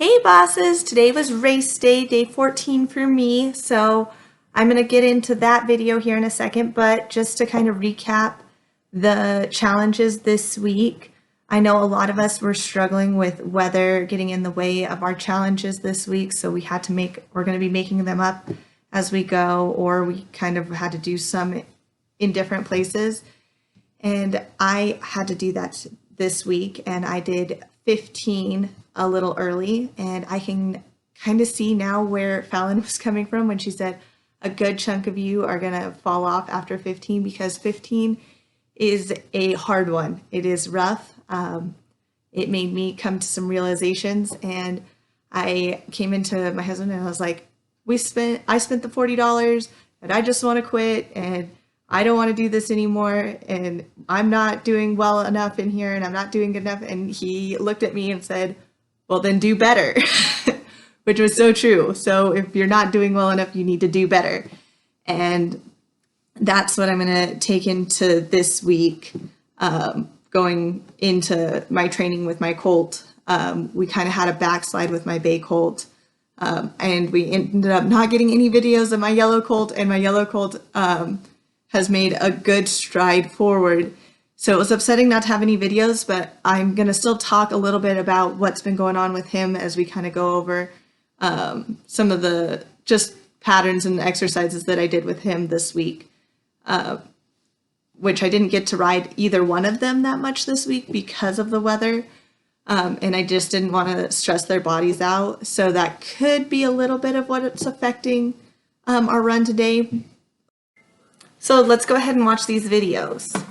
Hey bosses, today was race day, day 14 for me, so I'm going to get into that video here in a second, but just to kind of recap the challenges this week, I know a lot of us were struggling with weather getting in the way of our challenges this week, so we're going to be making them up as we go, or we kind of had to do some in different places. And I had to do that this week, and I did 15 a little early, and I can kind of see now where Fallon was coming from when she said a good chunk of you are going to fall off after 15, because 15 is a hard one. It is rough. It made me come to some realizations, and I came into my husband and I was like, I spent the $40 and I just want to quit, and I don't want to do this anymore, and I'm not doing well enough in here, and I'm not doing good enough. And he looked at me and said, well, then do better, which was so true. So if you're not doing well enough, you need to do better. And that's what I'm going to take into this week, going into my training with my colt. We kind of had a backslide with my bay colt. And we ended up not getting any videos of my yellow colt, and my yellow colt has made a good stride forward. So it was upsetting not to have any videos, but I'm going to still talk a little bit about what's been going on with him as we kind of go over some of the just patterns and exercises that I did with him this week, which I didn't get to ride either one of them that much this week because of the weather. And I just didn't want to stress their bodies out. So that could be a little bit of what it's affecting our run today. So let's go ahead and watch these videos.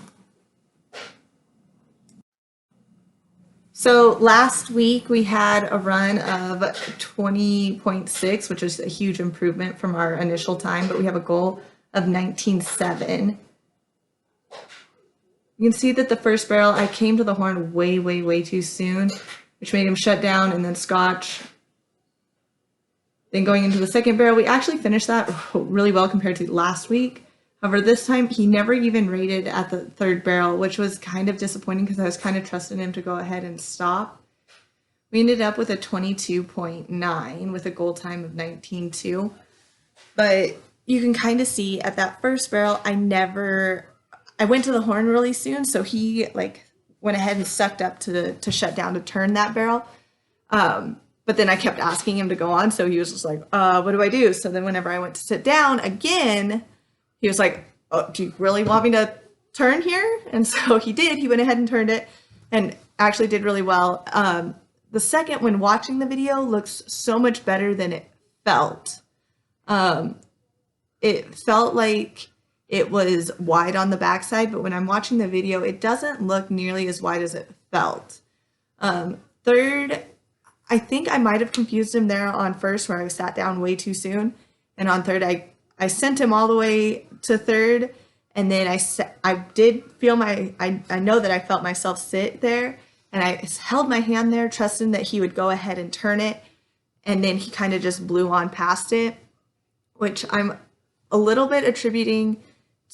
So last week we had a run of 20.6, which is a huge improvement from our initial time, but we have a goal of 19.7. You can see that the first barrel, I came to the horn way too soon, which made him shut down and then scotch. Then going into the second barrel, we actually finished that really well compared to last week. However, this time he never even rated at the third barrel, which was kind of disappointing because I was kind of trusting him to go ahead and stop. We ended up with a 22.9 with a goal time of 19.2. But you can kind of see at that first barrel, I went to the horn really soon, so he went ahead and sucked up to shut down to turn that barrel. But then I kept asking him to go on, so he was just like, what do I do? So then whenever I went to sit down again, he was like, oh, do you really want me to turn here? And so he did. He went ahead and turned it and actually did really well. The second, when watching the video, looks so much better than it felt. It felt like it was wide on the backside, but when I'm watching the video, it doesn't look nearly as wide as it felt. Third, I think I might have confused him there on first, where I sat down way too soon. And on third, I sent him all the way to third, and then I did feel I know that I felt myself sit there, and I held my hand there, trusting that he would go ahead and turn it, and then he kind of just blew on past it, which I'm a little bit attributing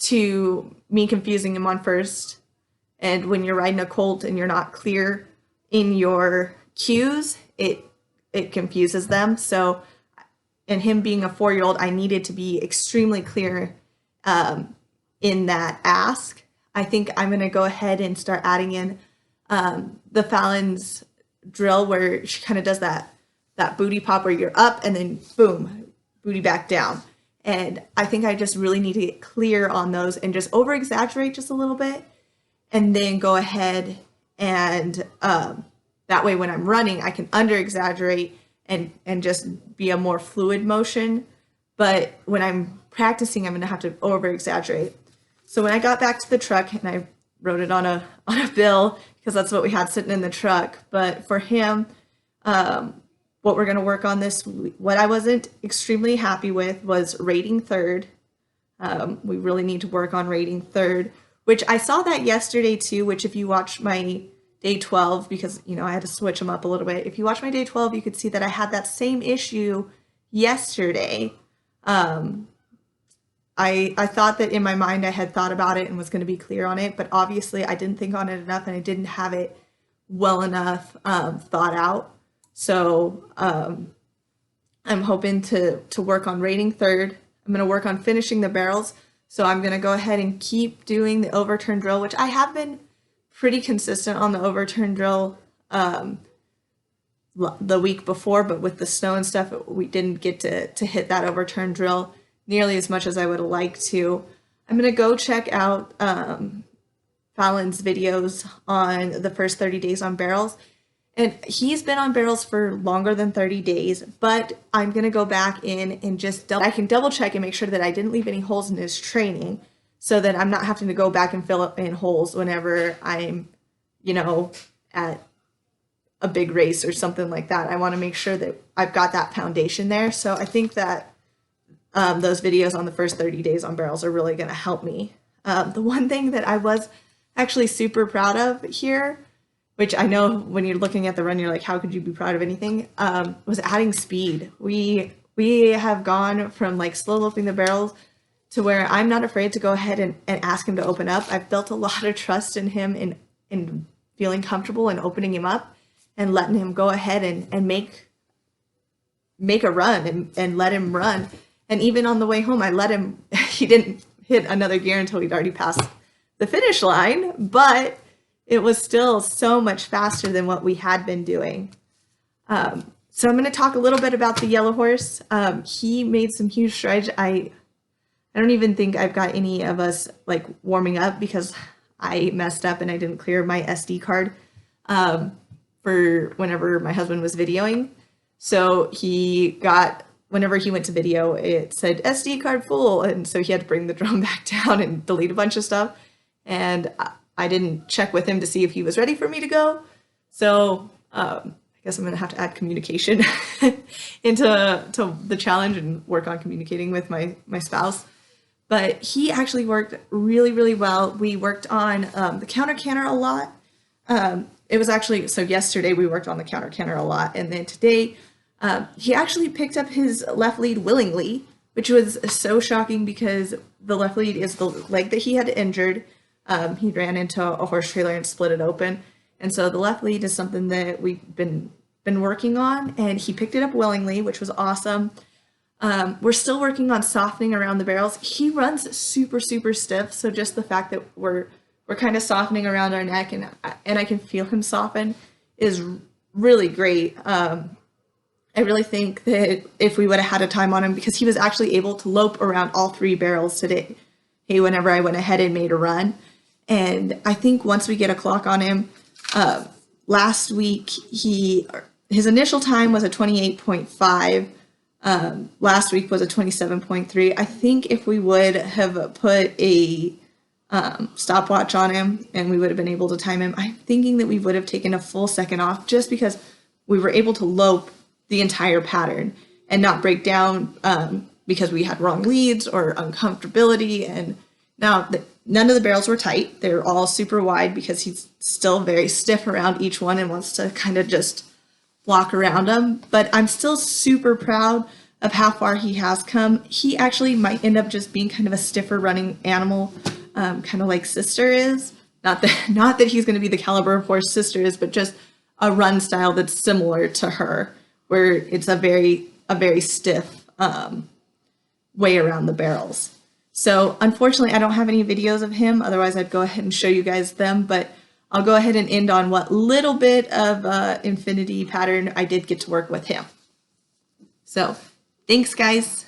to me confusing him on first. And when you're riding a colt and you're not clear in your cues, it confuses them. So, and him being a 4-year-old, I needed to be extremely clear in that ask. I think I'm going to go ahead and start adding in the Fallon's drill, where she kind of does that booty pop where you're up and then boom, booty back down. And I think I just really need to get clear on those and just over exaggerate just a little bit, and then go ahead and that way when I'm running, I can under exaggerate and just be a more fluid motion. But when I'm practicing, I'm going to have to over exaggerate. So when I got back to the truck, and I wrote it on a bill because that's what we had sitting in the truck. But for him, what we're going to work on this, what I wasn't extremely happy with was rating third. We really need to work on rating third, which I saw that yesterday too, which if you watch my day 12, because, I had to switch them up a little bit. If you watch my day 12, you could see that I had that same issue yesterday. I thought that in my mind I had thought about it and was going to be clear on it, but obviously I didn't think on it enough, and I didn't have it well enough thought out. So I'm hoping to work on rating third. I'm going to work on finishing the barrels. So I'm going to go ahead and keep doing the overturn drill, which I have been pretty consistent on the overturn drill the week before, but with the snow and stuff, we didn't get to hit that overturn drill nearly as much as I would like to. I'm going to go check out Fallon's videos on the first 30 days on barrels. And he's been on barrels for longer than 30 days, but I'm going to go back in and I can double check and make sure that I didn't leave any holes in his training so that I'm not having to go back and fill up in holes whenever I'm, at a big race or something like that. I want to make sure that I've got that foundation there. So I think that those videos on the first 30 days on barrels are really going to help me. The one thing that I was actually super proud of here, which I know when you're looking at the run, you're like, how could you be proud of anything? Was adding speed. We have gone from like slow looping the barrels to where I'm not afraid to go ahead and ask him to open up. I've built a lot of trust in him in feeling comfortable and opening him up and letting him go ahead and make a run and let him run. And even on the way home, I let him, he didn't hit another gear until he'd already passed the finish line, but it was still so much faster than what we had been doing. So I'm going to talk a little bit about the yellow horse. He made some huge strides. I don't even think I've got any of us like warming up because I messed up and I didn't clear my SD card for whenever my husband was videoing. So whenever he went to video, it said SD card full. And so he had to bring the drone back down and delete a bunch of stuff. And I didn't check with him to see if he was ready for me to go. So I guess I'm going to have to add communication into the challenge and work on communicating with my spouse. But he actually worked really, really well. We worked on the counter canter a lot. It was actually, so yesterday we worked on the counter canter a lot. And then today he actually picked up his left lead willingly, which was so shocking because the left lead is the leg that he had injured. He ran into a horse trailer and split it open. And so the left lead is something that we've been working on, and he picked it up willingly, which was awesome. We're still working on softening around the barrels. He runs super, super stiff. So just the fact that we're kind of softening around our neck and I can feel him soften is really great. I really think that if we would have had a time on him, because he was actually able to lope around all three barrels today, whenever I went ahead and made a run. And I think once we get a clock on him, last week, his initial time was a 28.5. Last week was a 27.3. I think if we would have put a stopwatch on him and we would have been able to time him, I'm thinking that we would have taken a full second off just because we were able to lope the entire pattern and not break down because we had wrong leads or uncomfortability. And now none of the barrels were tight. They're all super wide because he's still very stiff around each one and wants to kind of just walk around them. But I'm still super proud of how far he has come. He actually might end up just being kind of a stiffer running animal, kind of like Sister is. Not that he's going to be the caliber of horse Sister is, but just a run style that's similar to her, where it's a very stiff way around the barrels. So unfortunately, I don't have any videos of him. Otherwise, I'd go ahead and show you guys them. But I'll go ahead and end on what little bit of infinity pattern I did get to work with him. So thanks, guys.